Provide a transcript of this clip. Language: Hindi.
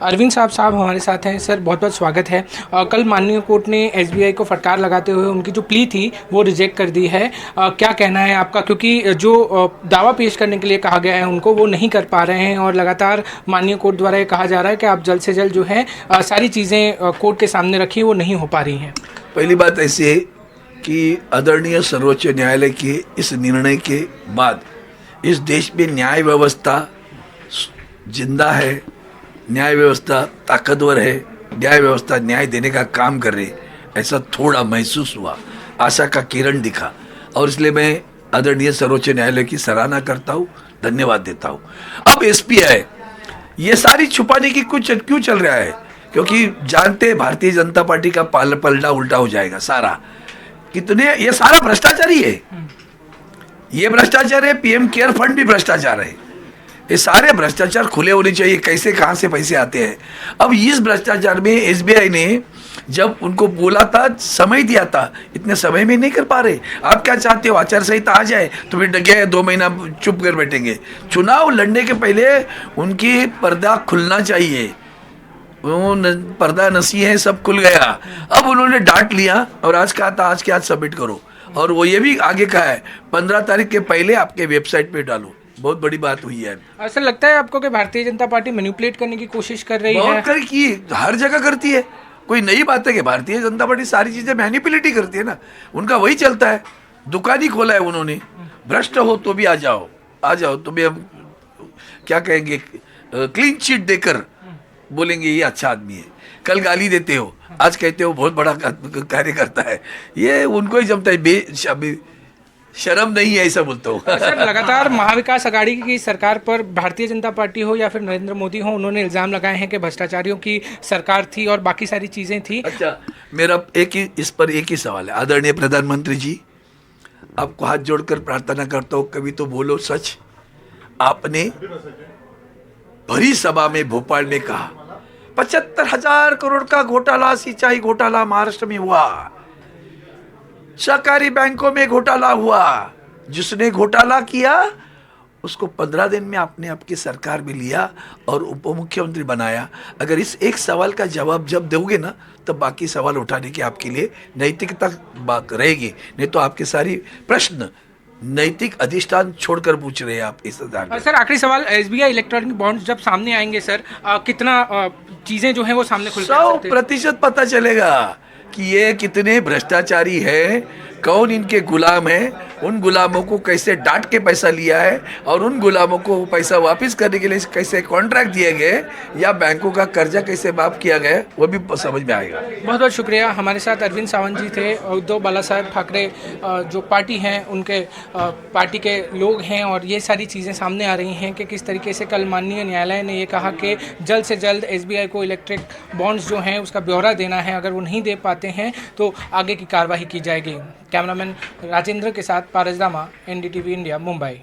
अरविंद साहब हमारे साथ हैं। सर बहुत बहुत स्वागत है। कल माननीय कोर्ट ने एसबीआई को फटकार लगाते हुए उनकी जो प्ली थी वो रिजेक्ट कर दी है। क्या कहना है आपका, क्योंकि जो दावा पेश करने के लिए कहा गया है उनको वो नहीं कर पा रहे हैं और लगातार माननीय कोर्ट द्वारा ये कहा जा रहा है कि आप जल्द से जल्द जो है सारी चीज़ें कोर्ट के सामने रखी, वो नहीं हो पा रही हैं। पहली बात ऐसी है कि आदरणीय सर्वोच्च न्यायालय के इस निर्णय के बाद इस देश में न्याय व्यवस्था जिंदा है, न्याय व्यवस्था ताकतवर है, न्याय व्यवस्था न्याय देने का काम कर रही, ऐसा थोड़ा महसूस हुआ, आशा का किरण दिखा। और इसलिए मैं आदरणीय सर्वोच्च न्यायालय की सराहना करता हूँ, धन्यवाद देता हूँ। अब एसपीआई ये सारी छुपाने की कुछ क्यों चल रहा है, क्योंकि जानते हैं भारतीय जनता पार्टी का पलटा उल्टा हो जाएगा सारा। कितने ये सारा भ्रष्टाचार ही है, ये भ्रष्टाचार है, पीएम केयर फंड भी भ्रष्टाचार है। ये सारे भ्रष्टाचार खुले होने चाहिए, कैसे कहाँ से पैसे आते हैं। अब इस भ्रष्टाचार में एसबीआई ने जब उनको बोला था, समय दिया था, इतने समय में नहीं कर पा रहे। आप क्या चाहते हो, आचार संहिता आ जाए तो फिर क्या 2 महीना चुप कर बैठेंगे। चुनाव लड़ने के पहले उनकी पर्दा खुलना चाहिए, वो पर्दा नसी है, सब खुल गया। अब उन्होंने डांट लिया और आज कहा था आज के आज सबमिट करो, और वो ये भी आगे कहा है 15 तारीख के पहले आपके वेबसाइट पे डालो। बहुत बड़ी बात हुई है। ऐसा लगता है आपको कि भारतीय जनता पार्टी मैनिपुलेट करने की कोशिश कर रही है? बहुत की हर जगह करती है, कोई नई बात है कि भारतीय जनता पार्टी सारी चीजें मैनिपुलेट ही करती है ना, उनका वही चलता है। दुकान ही खोला है उन्होंने, भ्रष्ट हो तो भी आ जाओ तुम्हें हम क्या कहेंगे, क्लीन चिट देकर बोलेंगे ये अच्छा आदमी है। कल गाली देते हो, आज कहते हो बहुत बड़ा कार्य करता है। ये उनको ही जमता है, शर्म नहीं है ऐसा बोलता हूँ। सर लगातार महाविकास अघाड़ी की सरकार पर भारतीय जनता पार्टी हो या फिर नरेंद्र मोदी हो, उन्होंने इल्जाम लगाए हैं कि भ्रष्टाचारियों की सरकार थी और बाकी सारी चीजें थी। अच्छा, मेरा इस पर एक ही सवाल है। आदरणीय प्रधानमंत्री जी, आपको हाथ जोड़कर प्रार्थना करता हूँ, कभी तो बोलो सच। आपने भरी सभा में भोपाल में कहा 75,000 करोड़ का घोटाला, सिंचाई घोटाला महाराष्ट्र में हुआ, सहकारी बैंकों में घोटाला हुआ। जिसने घोटाला किया उसको 15 दिन में आपने आपकी सरकार में लिया और उप मुख्यमंत्री बनाया। अगर इस एक सवाल का जवाब जब दोगे ना, तो बाकी सवाल उठाने की आपके लिए नैतिकता बात रहेगी। नहीं तो आपके सारी प्रश्न नैतिक अधिष्ठान छोड़कर पूछ रहे हैं आप इस सर आखिरी सवाल, एसबीआई इलेक्ट्रॉनिक बॉन्ड्स जब सामने आएंगे सर, कितना चीजें जो हैं वो सामने खुल 100% पता चलेगा कि ये कितने भ्रष्टाचारी है, कौन इनके गुलाम है, उन गुलामों को कैसे डांट के पैसा लिया है और उन गुलामों को पैसा वापस करने के लिए कैसे कॉन्ट्रैक्ट दिए गए या बैंकों का कर्जा कैसे माफ किया गया, वो भी समझ में आएगा। बहुत बहुत शुक्रिया। हमारे साथ अरविंद सावंत जी थे, उद्धव बाला साहेब ठाकरे जो पार्टी हैं उनके पार्टी के लोग हैं, और ये सारी चीज़ें सामने आ रही हैं कि किस तरीके से कल माननीय न्यायालय ने ये कहा कि जल्द से जल्द एसबीआई को इलेक्ट्रिक बॉन्ड्स जो हैं उसका ब्यौरा देना है, अगर वो नहीं दे पाते हैं तो आगे की कार्रवाई की जाएगी। कैमरामैन राजेंद्र के साथ पारस दामा, एनडीटीवी इंडिया, मुंबई।